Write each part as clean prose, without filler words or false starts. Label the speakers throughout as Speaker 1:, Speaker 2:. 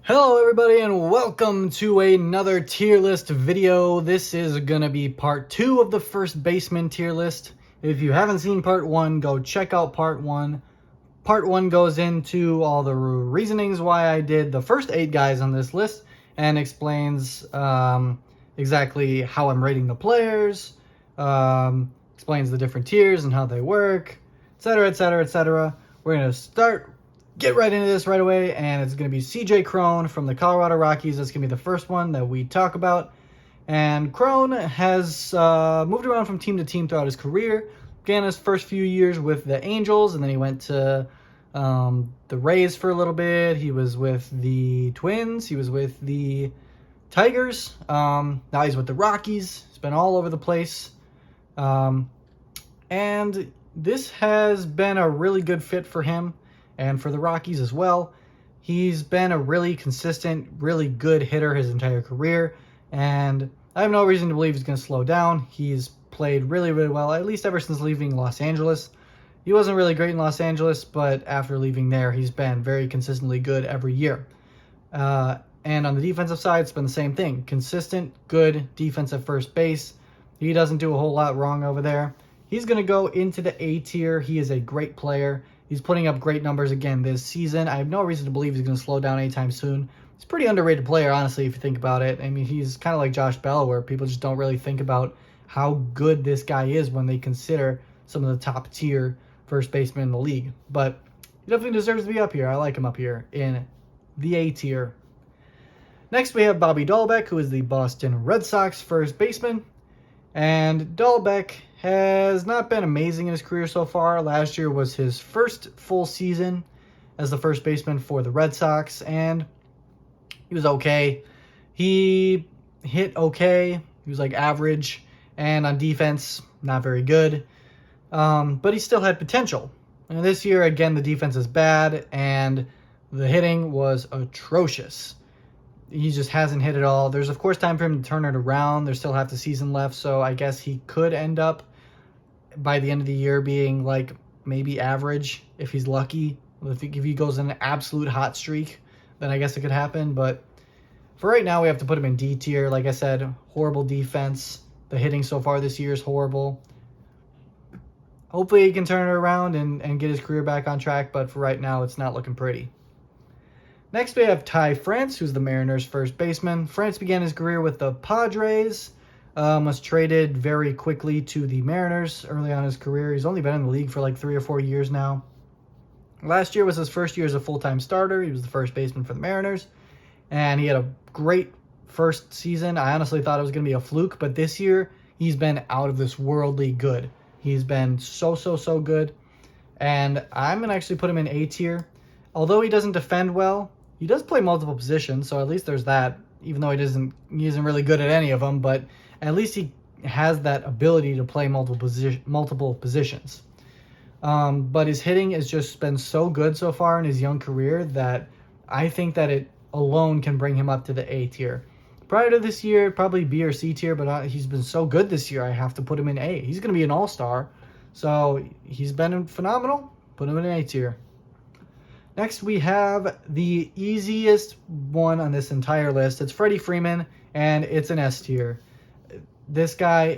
Speaker 1: Hello everybody and welcome to another tier list video. This is gonna be part 2 of the first baseman tier list. If you haven't seen part 1, go check out part 1. Part 1 goes into all the reasonings why I did the first 8 guys on this list and explains exactly how I'm rating the players, explains the different tiers and how they work, etc, etc, etc. We're gonna get right into this right away, and it's going to be CJ Cron from the Colorado Rockies. That's going to be the first one that we talk about. And Cron has moved around from team to team throughout his career. Began his first few years with the Angels, and then he went to the Rays for a little bit. He was with the Twins. He was with the Tigers. Now he's with the Rockies. He's been all over the place. And this has been a really good fit for him and for the Rockies as well. He's been a really consistent, really good hitter his entire career, and I have no reason to believe he's going to slow down. He's played really, really well, at least ever since leaving Los Angeles. He wasn't really great in Los Angeles, but after leaving there, he's been very consistently good every year. And on the defensive side, it's been the same thing. Consistent, good defensive first base. He doesn't do a whole lot wrong over there. He's going to go into the A tier. He is a great player. He's putting up great numbers again this season. I have no reason to believe he's going to slow down anytime soon. He's a pretty underrated player, honestly, if you think about it. I mean, he's kind of like Josh Bell, where people just don't really think about how good this guy is when they consider some of the top tier first basemen in the league. But he definitely deserves to be up here. I like him up here in the A tier. Next, we have Bobby Dalbec, who is the Boston Red Sox first baseman. And Dalbec has not been amazing in his career so far. Last year was his first full season as the first baseman for the Red Sox, and he was okay. He hit okay. He was like average, and on defense, not very good. But he still had potential. And this year, again, the defense is bad, and the hitting was atrocious. He just hasn't hit it all. There's, of course, time for him to turn it around. There's still half the season left, so I guess he could end up by the end of the year being like maybe average if he's lucky. If he goes in an absolute hot streak, then I guess it could happen. But for right now, we have to put him in D tier. Like I said, horrible defense. The hitting so far this year is horrible. Hopefully he can turn it around and get his career back on track, but for right now, it's not looking pretty. Next, we have Ty France, who's the Mariners' first baseman. France began his career with the Padres, was traded very quickly to the Mariners early on in his career. He's only been in the league for like 3 or 4 years now. Last year was his first year as a full-time starter. He was the first baseman for the Mariners, and he had a great first season. I honestly thought it was going to be a fluke, but this year, he's been out of this worldly good. He's been so good, and I'm going to actually put him in A tier. Although he doesn't defend well, he does play multiple positions, so at least there's that, even though he isn't really good at any of them, but at least he has that ability to play multiple positions. But his hitting has just been so good so far in his young career that I think that it alone can bring him up to the A tier. Prior to this year, probably B or C tier, but he's been so good this year, I have to put him in A. He's going to be an all-star, so he's been phenomenal. Put him in A tier. Next, we have the easiest one on this entire list. It's Freddie Freeman, and it's an S tier. This guy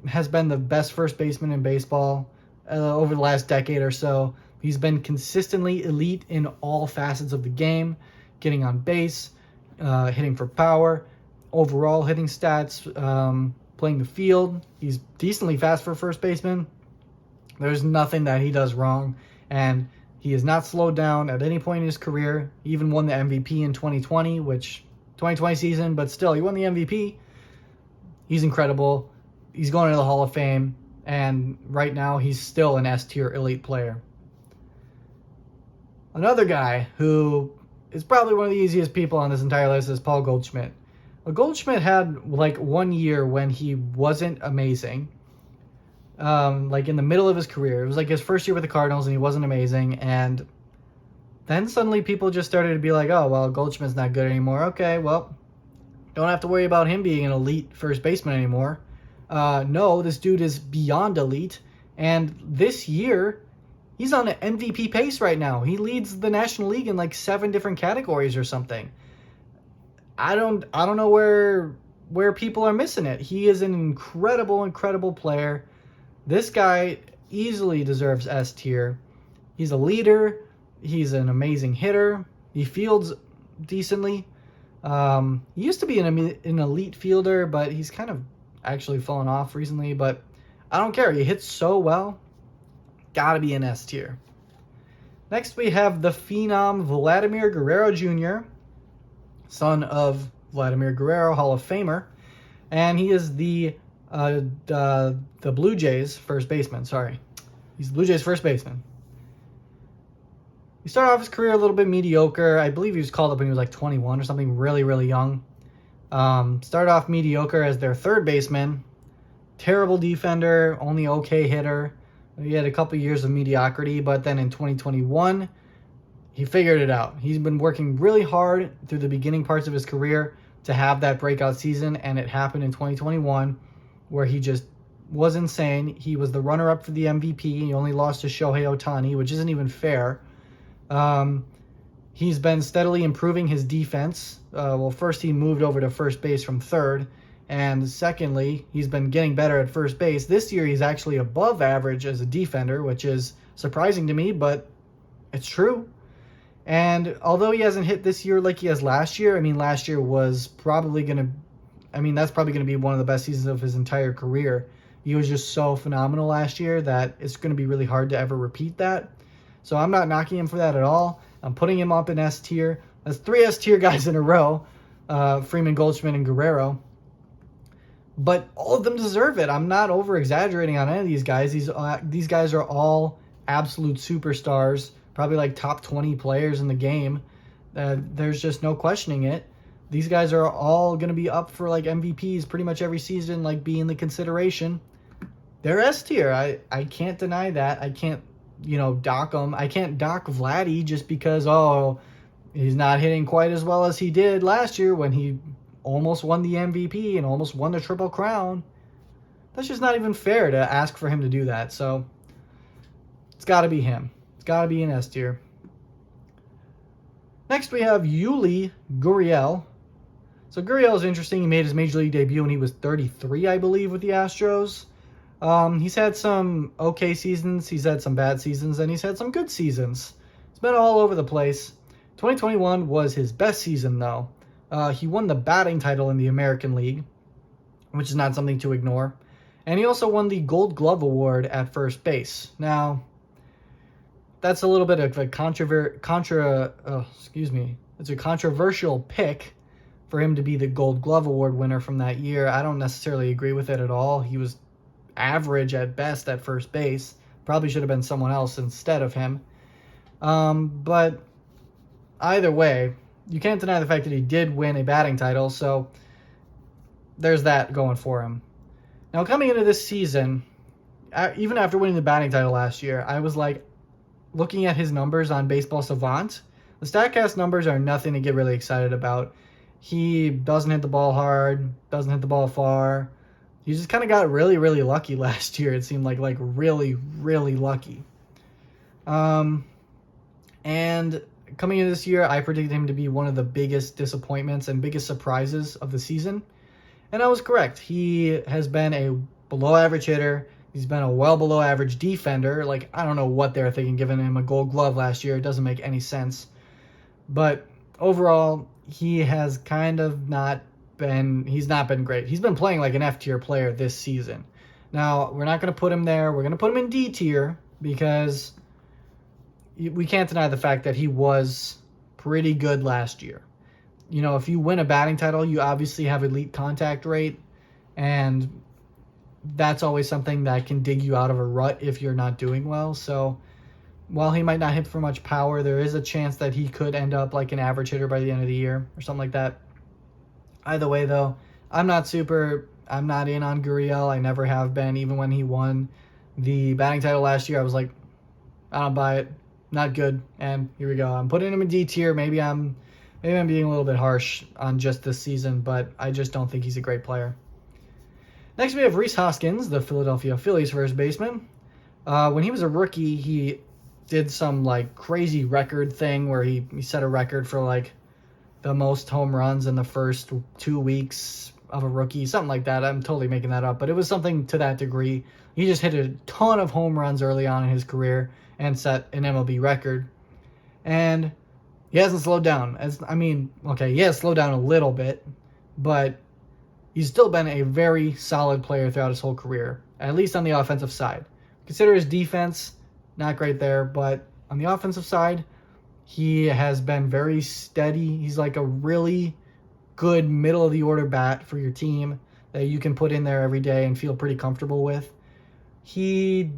Speaker 1: has been the best first baseman in baseball over the last decade or so. He's been consistently elite in all facets of the game, getting on base, hitting for power, overall hitting stats, playing the field. He's decently fast for a first baseman. There's nothing that he does wrong, and he has not slowed down at any point in his career. He even won the MVP in 2020, 2020 season, but still, he won the MVP. He's incredible. He's going into the Hall of Fame, and right now, he's still an S-tier elite player. Another guy who is probably one of the easiest people on this entire list is Paul Goldschmidt. Well, Goldschmidt had like 1 year when he wasn't amazing. Like in the middle of his career. It was like his first year with the Cardinals and he wasn't amazing, and then suddenly people just started to be like, oh, well, Goldschmidt's not good anymore. Okay, well, don't have to worry about him being an elite first baseman anymore. No, this dude is beyond elite, and this year, he's on an MVP pace right now. He leads the National League in like 7 different categories or something. I don't know where people are missing it. He is an incredible player. This guy easily deserves S tier. He's a leader. He's an amazing hitter. He fields decently. He used to be an elite fielder, but he's kind of actually fallen off recently. But I don't care. He hits so well. Gotta be an S tier. Next, we have the phenom Vladimir Guerrero Jr., son of Vladimir Guerrero, Hall of Famer, and he is the Blue Jays first baseman. Sorry, he's the Blue Jays first baseman. He started off his career a little bit mediocre. I believe he was called up when he was like 21 or something, really young. Started off mediocre as their third baseman. Terrible defender, only okay hitter. He had a couple years of mediocrity, but then in 2021, he figured it out. He's been working really hard through the beginning parts of his career to have that breakout season, and it happened in 2021 where he just was insane. He was the runner-up for the MVP. He only lost to Shohei Ohtani, which isn't even fair. He's been steadily improving his defense. Well, first he moved over to first base from third, and secondly, he's been getting better at first base. This year, he's actually above average as a defender, which is surprising to me, but it's true. And although he hasn't hit this year like he has last year, I mean, last year was probably going to, that's probably going to be one of the best seasons of his entire career. He was just so phenomenal last year that it's going to be really hard to ever repeat that. So I'm not knocking him for that at all. I'm putting him up in S tier. That's 3 S tier guys in a row, Freeman, Goldschmidt, and Guerrero. But all of them deserve it. I'm not over-exaggerating on any of these guys. These guys are all absolute superstars, probably like top 20 players in the game. There's just no questioning it. These guys are all going to be up for like MVPs pretty much every season, like being the consideration. They're S tier. I can't deny that. I can't, dock them. I can't dock Vladdy just because, he's not hitting quite as well as he did last year when he almost won the MVP and almost won the Triple Crown. That's just not even fair to ask for him to do that. So it's got to be him. It's got to be an S tier. Next, we have Yuli Gurriel. So Gurriel is interesting. He made his Major League debut when he was 33, I believe, with the Astros. He's had some okay seasons. He's had some bad seasons, and he's had some good seasons. It's been all over the place. 2021 was his best season, though. He won the batting title in the American League, which is not something to ignore. And he also won the Gold Glove Award at first base. Now, that's a little bit of a it's a controversial pick for him to be the Gold Glove Award winner from that year. I don't necessarily agree with it at all. He was average at best at first base. Probably should have been someone else instead of him. But either way, you can't deny the fact that he did win a batting title, so there's that going for him. Now, coming into this season, even after winning the batting title last year, I was like, looking at his numbers on Baseball Savant, the StatCast numbers are nothing to get really excited about. He doesn't hit the ball hard, doesn't hit the ball far. He just kind of got really lucky last year. It seemed like really lucky. And coming into this year, I predicted him to be one of the biggest disappointments and biggest surprises of the season. And I was correct. He has been a below average hitter. He's been a well below average defender. I don't know what they were thinking giving him a Gold Glove last year. It doesn't make any sense. But overall, he has kind of he's not been great. He's been playing like an F tier player this season. Now, we're not going to put him there. We're going to put him in D tier because we can't deny the fact that he was pretty good last year. If you win a batting title, you obviously have elite contact rate, and that's always something that can dig you out of a rut if you're not doing well. So while he might not hit for much power, there is a chance that he could end up like an average hitter by the end of the year or something like that. Either way, though, I'm not in on Gurriel. I never have been. Even when he won the batting title last year, I was like, I don't buy it. Not good. And here we go. I'm putting him in D tier. Maybe I'm being a little bit harsh on just this season, but I just don't think he's a great player. Next, we have Rhys Hoskins, the Philadelphia Phillies first baseman. When he was a rookie, he did some crazy record thing where he set a record for the most home runs in the first 2 weeks of a rookie, something like that. I'm totally making that up, but it was something to that degree. He just hit a ton of home runs early on in his career and set an MLB record. And he hasn't slowed down. He has slowed down a little bit, but he's still been a very solid player throughout his whole career, at least on the offensive side. Consider his defense, not great there, but on the offensive side, he has been very steady. He's like a really good middle-of-the-order bat for your team that you can put in there every day and feel pretty comfortable with. He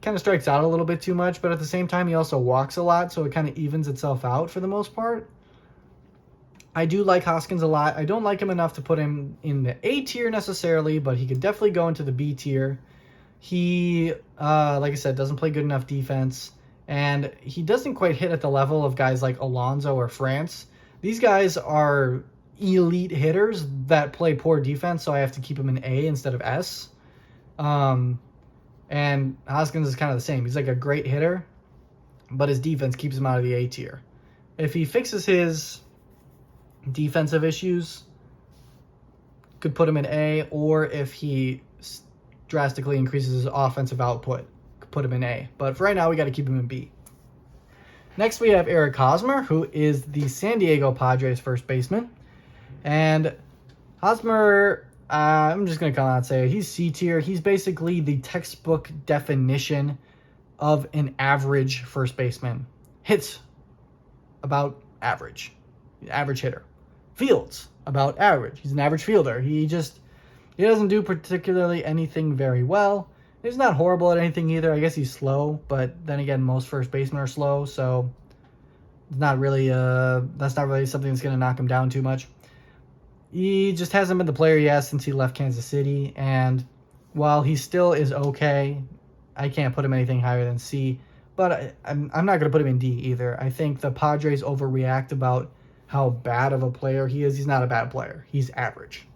Speaker 1: kind of strikes out a little bit too much, but at the same time, he also walks a lot, so it kind of evens itself out for the most part. I do like Hoskins a lot. I don't like him enough to put him in the A tier necessarily, but he could definitely go into the B tier. He, like I said, doesn't play good enough defense, and he doesn't quite hit at the level of guys like Alonso or France. These guys are elite hitters that play poor defense, so I have to keep him in A instead of S. And Hoskins is kind of the same. He's like a great hitter, but his defense keeps him out of the A tier. If he fixes his defensive issues, could put him in A, or if he drastically increases his offensive output, could put him in A. But for right now, we got to keep him in B. Next, we have Eric Hosmer, who is the San Diego Padres first baseman. And Hosmer, I'm just going to come out and say he's C tier. He's basically the textbook definition of an average first baseman. Hits about average. Average hitter. Fields about average. He's an average fielder. He doesn't do particularly anything very well. He's not horrible at anything either. I guess he's slow, but then again, most first basemen are slow, so it's not really that's not really something that's going to knock him down too much. He just hasn't been the player he has since he left Kansas City, and while he still is okay, I can't put him anything higher than C, but I'm not going to put him in D either. I think the Padres overreact about how bad of a player he is. He's not a bad player. He's average.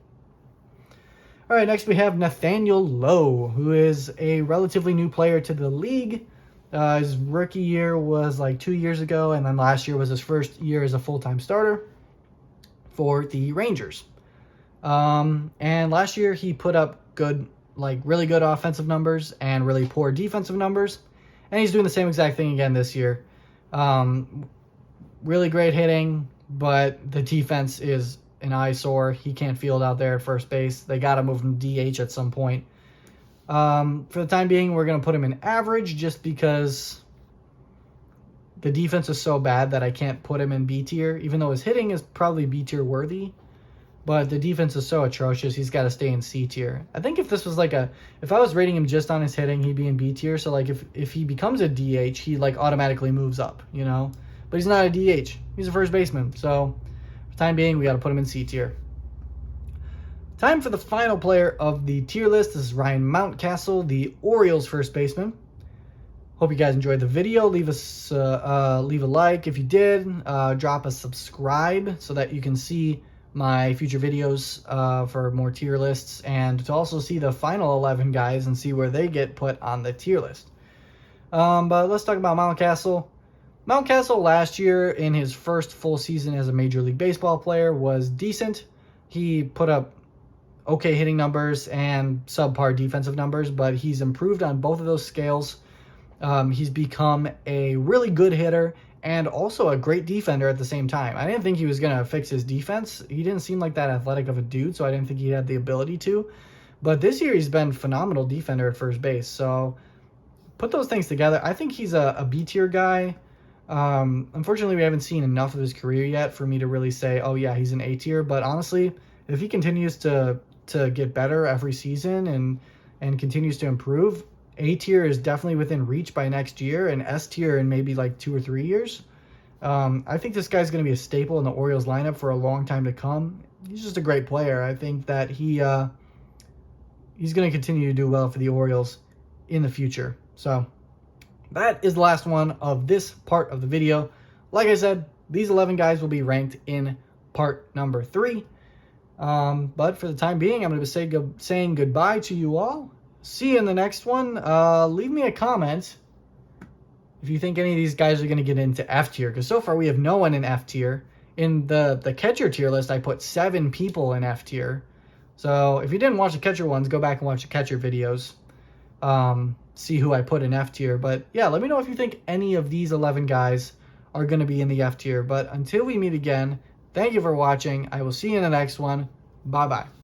Speaker 1: All right, next we have Nathaniel Lowe, who is a relatively new player to the league. His rookie year was like 2 years ago, and then last year was his first year as a full-time starter for the Rangers. And last year he put up really good offensive numbers and really poor defensive numbers. And he's doing the same exact thing again this year. Really great hitting, but the defense is an eyesore. He can't field out there at first base. They got to move him DH at some point. For the time being, we're going to put him in average just because the defense is so bad that I can't put him in B tier, even though his hitting is probably B tier worthy. But the defense is so atrocious, he's got to stay in C tier. I think if this was if I was rating him just on his hitting, he'd be in B tier. So if he becomes a DH, he automatically moves up, you know? But he's not a DH. He's a first baseman. So for the time being, we got to put him in C tier. Time for the final player of the tier list. This is Ryan Mountcastle, the Orioles first baseman. Hope you guys enjoyed the video. Leave a like if you did. Drop a subscribe so that you can see my future videos for more tier lists, and to also see the final 11 guys and see where they get put on the tier list. But let's talk about Mountcastle. Mountcastle last year, in his first full season as a Major League Baseball player, was decent. He put up okay hitting numbers and subpar defensive numbers, but he's improved on both of those scales. He's become a really good hitter and also a great defender at the same time. I didn't think he was going to fix his defense. He didn't seem like that athletic of a dude, so I didn't think he had the ability to. But this year he's been phenomenal defender at first base. So put those things together. I think he's a B tier guy. Unfortunately, we haven't seen enough of his career yet for me to really say, oh yeah, he's an A tier. But honestly, if he continues to get better every season and continues to improve, A tier is definitely within reach by next year, and S tier in maybe 2 or 3 years. I think this guy's going to be a staple in the Orioles lineup for a long time to come. He's just a great player. I think that he's going to continue to do well for the Orioles in the future. So that is the last one of this part of the video. Like I said, these 11 guys will be ranked in part number 3. But for the time being, I'm going to be saying goodbye to you all. See you in the next one. Leave me a comment if you think any of these guys are going to get into F tier, because so far we have no one in F tier. In the catcher tier list, I put 7 people in F tier. So if you didn't watch the catcher ones, go back and watch the catcher videos. See who I put in F tier. But yeah, let me know if you think any of these 11 guys are going to be in the F tier. But until we meet again, thank you for watching. I will see you in the next one. Bye-bye.